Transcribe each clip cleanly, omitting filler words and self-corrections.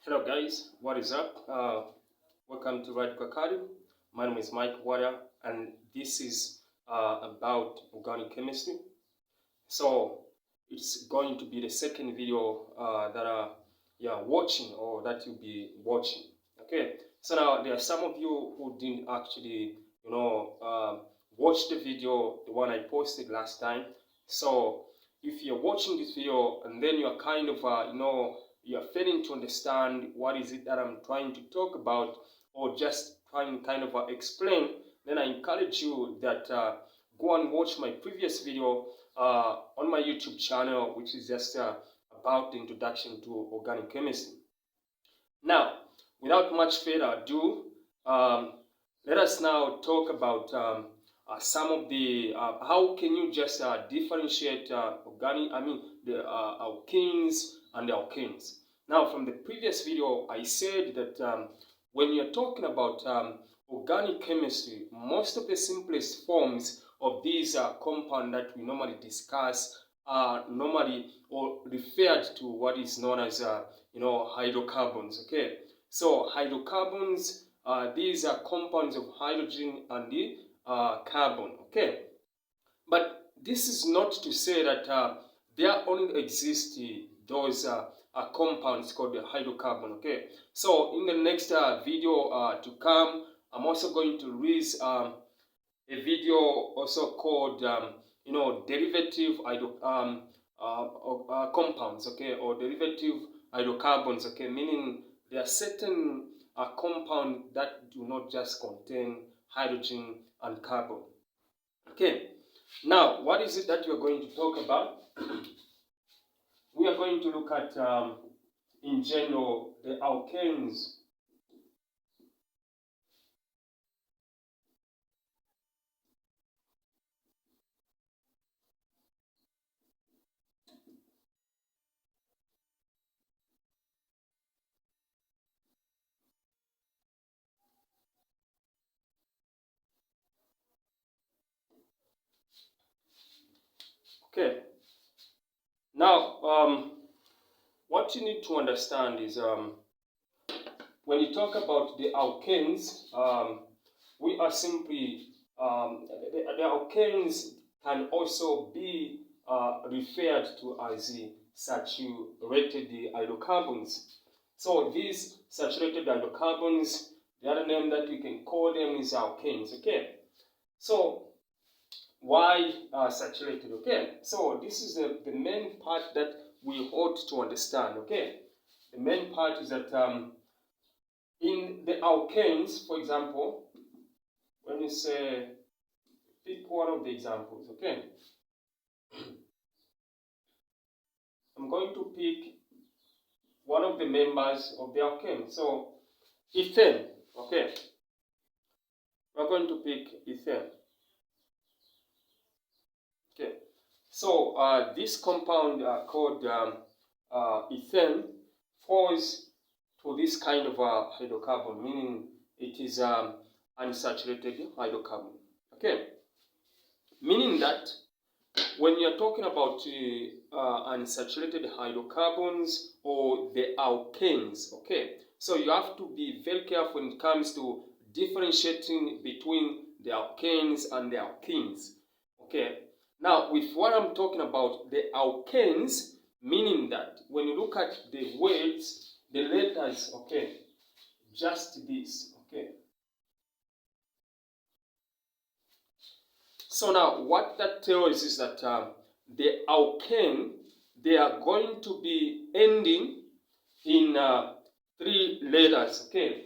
Hello guys, what is up? Welcome to Radical Academy. My name is Mike Warrior and this is about organic chemistry. So it's going to be the second video that you're watching or that you'll be watching. Okay, so now there are some of you who didn't actually, watch the video, the one I posted last time. So if you're watching this video and then you're kind of, you're failing to understand what is it that I'm trying to talk about or just trying to kind of explain, then I encourage you that go and watch my previous video on my YouTube channel, which is just about the introduction to organic chemistry. Now, without much further ado, let us now talk about some of the how can you just differentiate the alkenes and the alkanes. Now, from the previous video, I said that when you're talking about organic chemistry, most of the simplest forms of these compounds that we normally discuss are normally or referred to what is known as hydrocarbons. Okay, so hydrocarbons, these are compounds of hydrogen and the carbon. Okay, but this is not to say that there only exist those compounds called the hydrocarbon. Okay, so in the next video to come, I'm also going to release a video also called derivative compounds, okay, or derivative hydrocarbons, okay, meaning there are certain compounds that do not just contain hydrogen and carbon. Okay, now what is it that we are going to talk about? We are going to look at in general the alkanes. Okay, now what you need to understand is when you talk about the alkanes, we are simply the alkanes can also be referred to as the saturated hydrocarbons. So these saturated hydrocarbons, the other name that we can call them is alkanes. Okay, so why saturated? Okay, so this is the main part that we ought to understand. Okay, the main part is that in the alkanes, for example, when you say, pick one of the examples, okay? I'm going to pick one of the members of the alkane. So, ethane, okay? We're going to pick ethane. Okay, so this compound called ethane falls to this kind of hydrocarbon, meaning it is unsaturated hydrocarbon. Okay, meaning that when you're talking about unsaturated hydrocarbons or the alkanes, okay, so you have to be very careful when it comes to differentiating between the alkanes and the alkenes. Okay, now with what I'm talking about, the alkanes, meaning that when you look at the words, the letters, okay, just this, okay. So now what that tells is that the alkane, they are going to be ending in 3 letters, okay,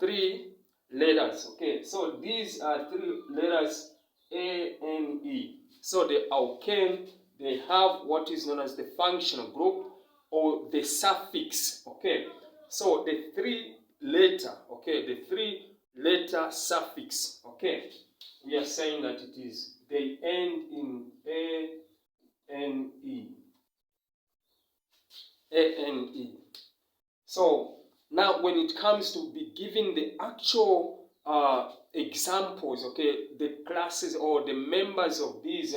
3 letters, okay. So these are 3 letters, A, N, E. So the alkane, they have what is known as the functional group or the suffix, okay. So the 3 letter, okay, the 3 letter suffix, okay, we are saying that it is, they end in A-N-E. A-N-E. So now when it comes to be giving the actual examples, okay, the classes or the members of these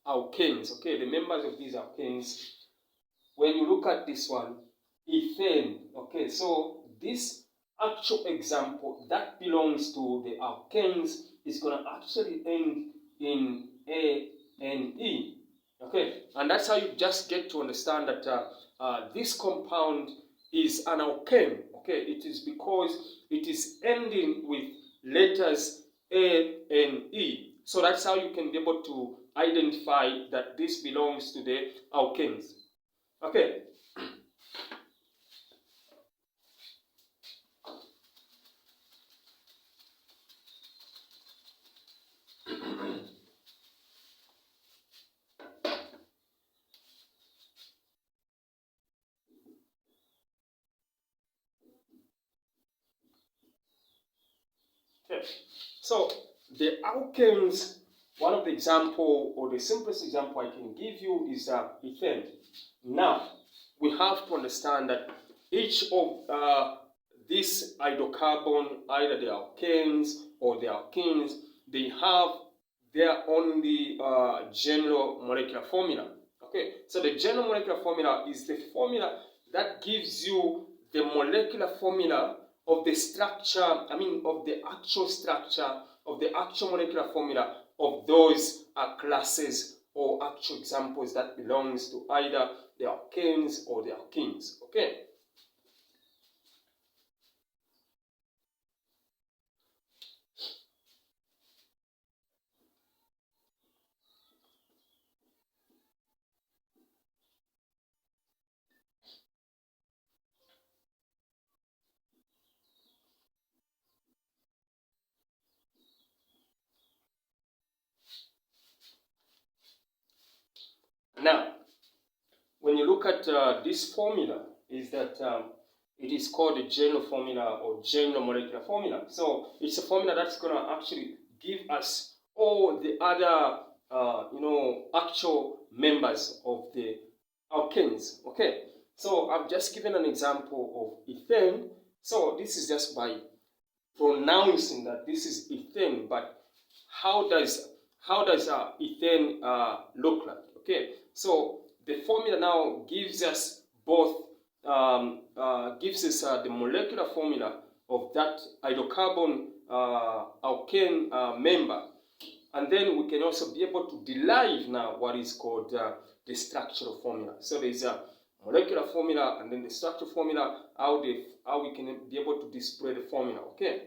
alkanes, okay, the members of these alkanes, when you look at this one, ethane. Okay, so this actual example that belongs to the alkanes is going to actually end in A and E. Okay, and that's how you just get to understand that this compound is an alkane. Okay, it is because it is ending with letters A and E. So that's how you can be able to identify that this belongs to the alkanes. Okay. Okay. So the alkanes, one of the example or the simplest example I can give you is ethane. Now we have to understand that each of these hydrocarbon, either the alkanes or the alkenes, they have their only general molecular formula. Okay, so the general molecular formula is the formula that gives you the molecular formula of the structure, of the actual structure, of the actual molecular formula of those classes or actual examples that belongs to either the alkanes or the alkenes. Okay. Now, when you look at this formula, is that it is called the general formula or general molecular formula. So it's a formula that's going to actually give us all the other, actual members of the alkanes. Okay, so I've just given an example of ethane. So this is just by pronouncing that this is ethane, but how does ethane look like? Okay, so the formula now gives us both gives us the molecular formula of that hydrocarbon alkane member, and then we can also be able to derive now what is called the structural formula. So there's a molecular formula and then the structural formula, how we can be able to display the formula. Okay.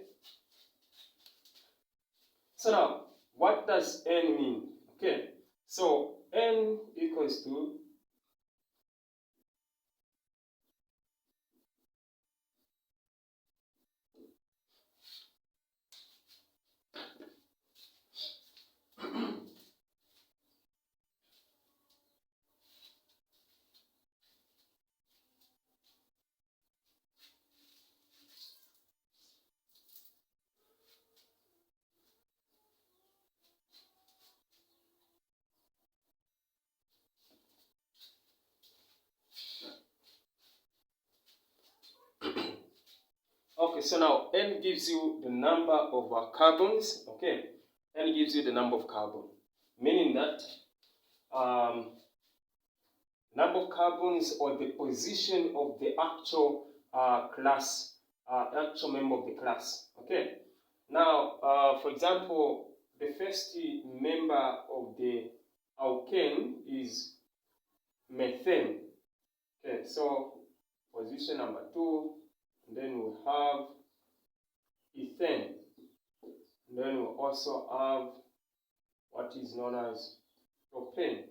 So now, what does N mean? Okay. So N equals to okay. So now N gives you the number of carbons. Okay, N gives you the number of carbon, meaning that number of carbons or the position of the actual class, actual member of the class. Okay. Now, for example, the first member of the alkane is methane. Okay, so position number 2, and then we have ethane. And then we also have what is known as propane.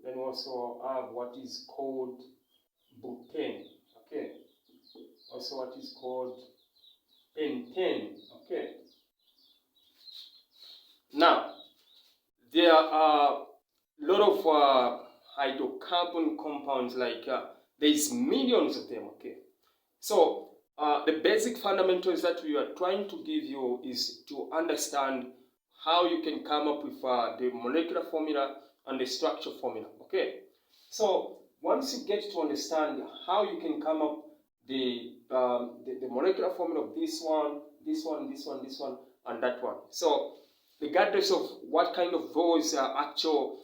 Then we also have what is called butane. Okay. Also what is called pentane. Okay. Now, there are a lot of hydrocarbon compounds, like there's millions of them. Okay. So the basic fundamentals that we are trying to give you is to understand how you can come up with the molecular formula and the structure formula. Okay. So once you get to understand how you can come up the molecular formula of this one, this one, this one, this one, and that one. So regardless of what kind of those actual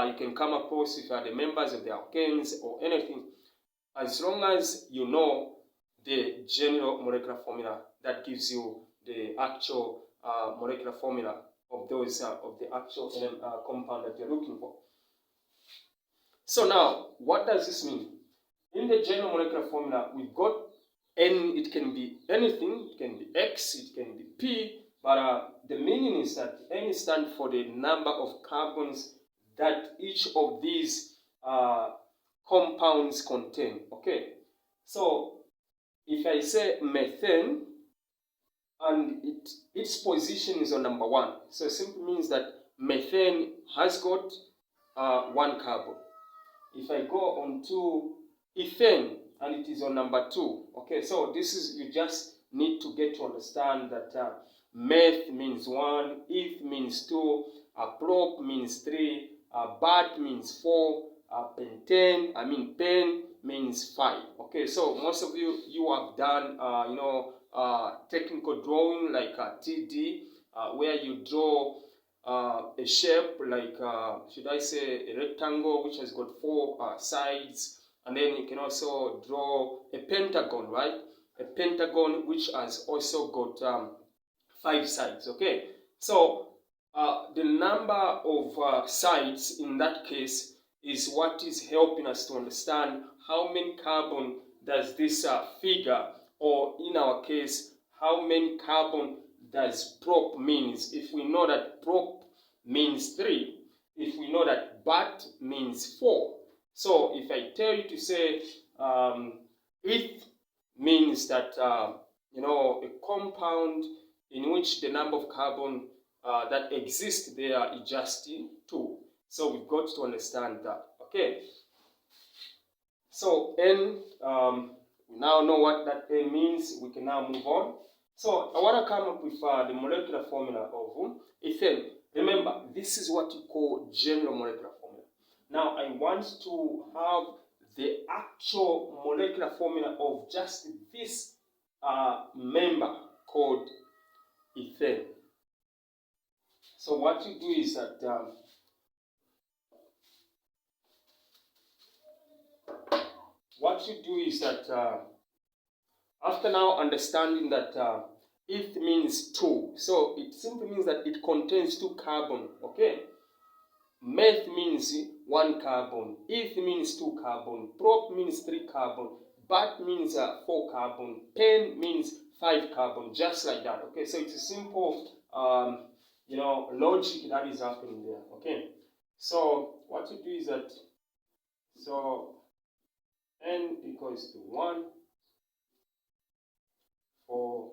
you can come across with the members of the alkanes or anything, as long as you know the general molecular formula that gives you the actual molecular formula of those of the actual compound that you're looking for. So now, what does this mean? In the general molecular formula, we've got N. It can be anything. It can be X. It can be P. But the meaning is that N stands for the number of carbons that each of these compounds contain. Okay. So if I say methane and its position is on number 1, so it simply means that methane has got 1 carbon. If I go on to ethane and it is on number 2, okay, so this is, you just need to get to understand that meth means 1, eth means 2, prop means 3, bat means 4, pen means 5. Okay, so most of you have done technical drawing like TD, where you draw a shape like, should I say, a rectangle which has got 4 sides, and then you can also draw a pentagon, right? A pentagon which has also got 5 sides. Okay, so the number of sides in that case is what is helping us to understand how many carbon does this figure, or in our case, how many carbon does prop means. If we know that prop means 3, if we know that bat means 4, so if I tell you to say eth means that a compound in which the number of carbon that exists there is just 2. So we've got to understand that. Okay. So N, we now know what that N means. We can now move on. So I want to come up with the molecular formula of ethane. Remember, this is what you call general molecular formula. Now I want to have the actual molecular formula of just this member called ethane. So what you do is that after now understanding that eth means 2, so it simply means that it contains 2 carbon. Okay, meth means 1 carbon, eth means 2 carbon, prop means 3 carbon, bat means 4 carbon, pen means 5 carbon, just like that. Okay, so it's a simple logic that is happening there. Okay, so what you do is that, so N equals to 1 for,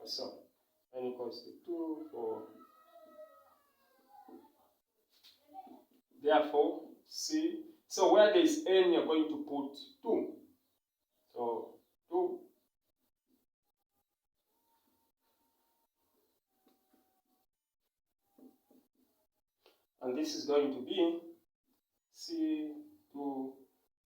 so N equals to 2 for, therefore C, so where there is N you're going to put 2, so 2, and this is going to be C to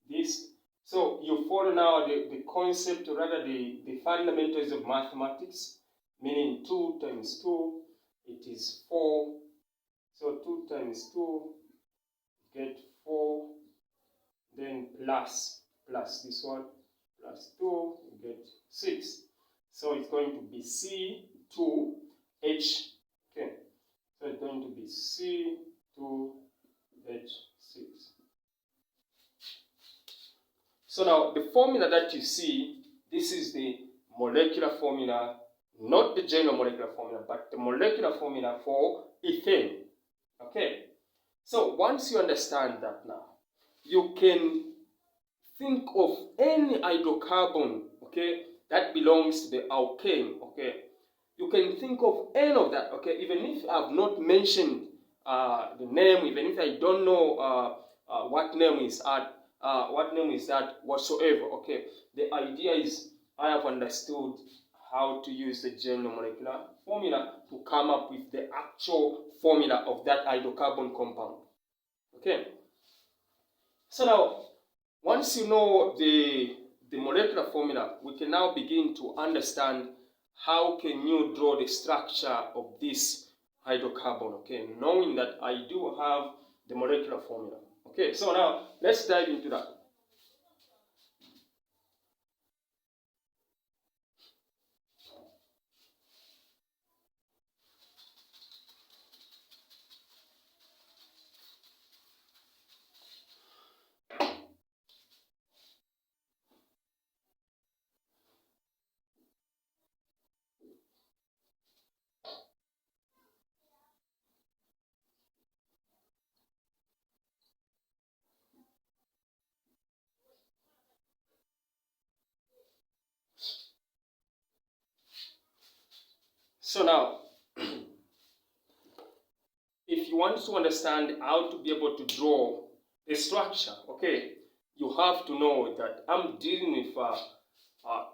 this. So you follow now the concept, or rather the fundamentals of mathematics, meaning 2 times 2, it is 4. So 2 times 2, get 4, then plus this one, plus 2, you get 6. So it's going to be C2H. Okay, so it's going to be C2H6. So now the formula that you see, this is the molecular formula, not the general molecular formula, but the molecular formula for ethane. Okay, so once you understand that now, you can think of any hydrocarbon, okay, that belongs to the alkane. Okay, you can think of any of that. Okay, even if I have not mentioned the name, even if I don't know what name is that whatsoever. Okay, the idea is I have understood how to use the general molecular formula to come up with the actual formula of that hydrocarbon compound. Okay, so now once you know the molecular formula, we can now begin to understand how can you draw the structure of this hydrocarbon. Okay, knowing that I do have the molecular formula. Okay, so now let's dive into that. So now, if you want to understand how to be able to draw the structure, okay, you have to know that I'm dealing with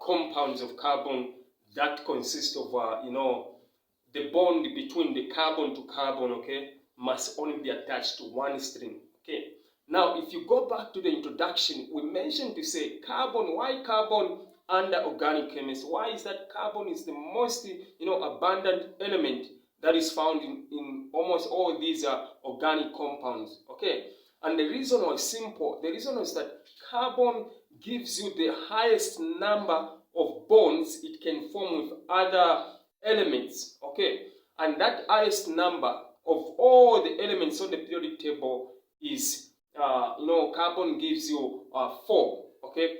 compounds of carbon that consist of, the bond between the carbon to carbon, okay, must only be attached to one string, okay. Now, if you go back to the introduction, we mentioned to say carbon. Why carbon under organic chemistry? Why is that carbon is the most, abundant element that is found in almost all these organic compounds, okay? And the reason was simple. The reason was that carbon gives you the highest number of bonds it can form with other elements, okay? And that highest number of all the elements on the periodic table is, carbon gives you 4, okay?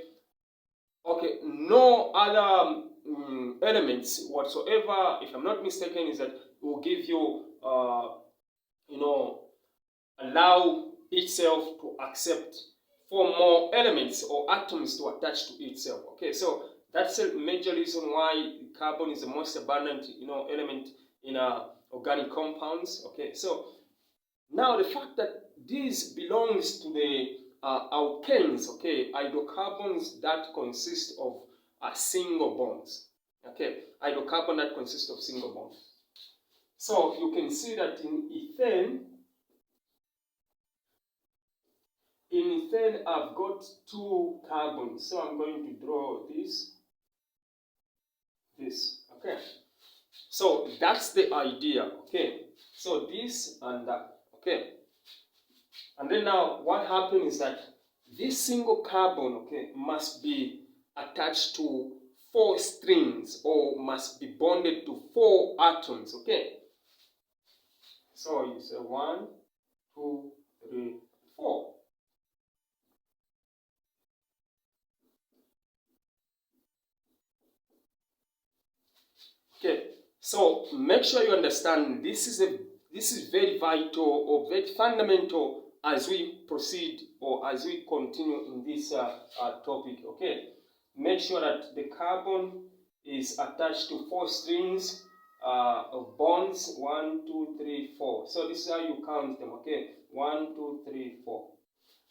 Okay, no other elements whatsoever, if I'm not mistaken, is that it will give you, allow itself to accept 4 more elements or atoms to attach to itself. Okay, so that's a major reason why carbon is the most abundant, element in organic compounds. Okay, so now the fact that this belongs to the alkanes, okay, hydrocarbons that consist of single bonds. Okay, hydrocarbon that consists of single bonds. So you can see that in ethane, I've got 2 carbons. So I'm going to draw this. Okay. So that's the idea. Okay. So this and that. Okay. And then now what happens is that this single carbon, okay, must be attached to 4 strings or must be bonded to 4 atoms. Okay. So you say 1, 2, 3, 4. Okay, so make sure you understand this is very vital or very fundamental as we proceed or as we continue in this topic. Okay, make sure that the carbon is attached to 4 strings of bonds. 1, 2, 3, 4. So this is how you count them. Okay, 1, 2, 3, 4,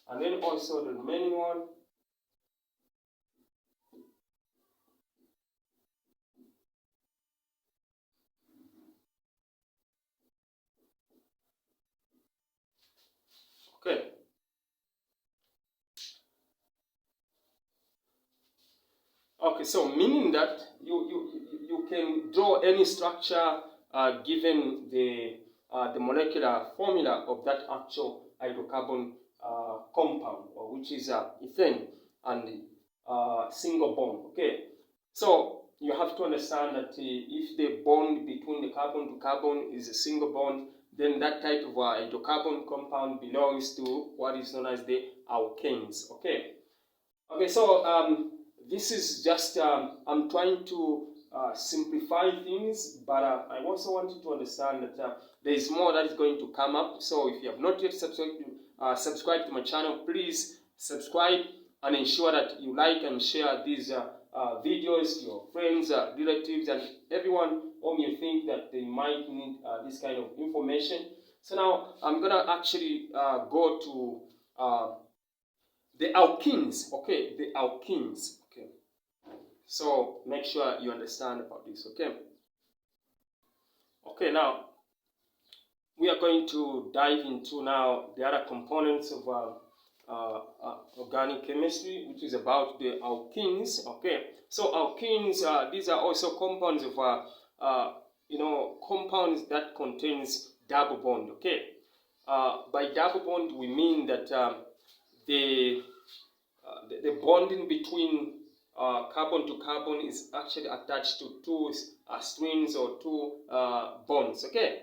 and then also the remaining one. Okay. Okay, so meaning that you can draw any structure given the molecular formula of that actual hydrocarbon compound, or which is ethane and single bond. Okay, so you have to understand that if the bond between the carbon to carbon is a single bond, then that type of hydrocarbon compound belongs to what is known as the alkanes. Okay. Okay, so this is just, I'm trying to simplify things, but I also want you to understand that there is more that is going to come up. So if you have not yet subscribed to my channel, please subscribe and ensure that you like and share these videos to your friends, relatives, and everyone whom you think that they might need this kind of information. So now I'm going to actually go to the alkenes, okay, the alkenes, okay. So make sure you understand about this, okay. Okay, now we are going to dive into now the other components of organic chemistry, which is about the alkenes, okay. So alkenes, these are also compounds of, compounds that contains double bond, okay. By double bond, we mean that the bonding between carbon to carbon is actually attached to 2 strings or 2 bonds. Okay,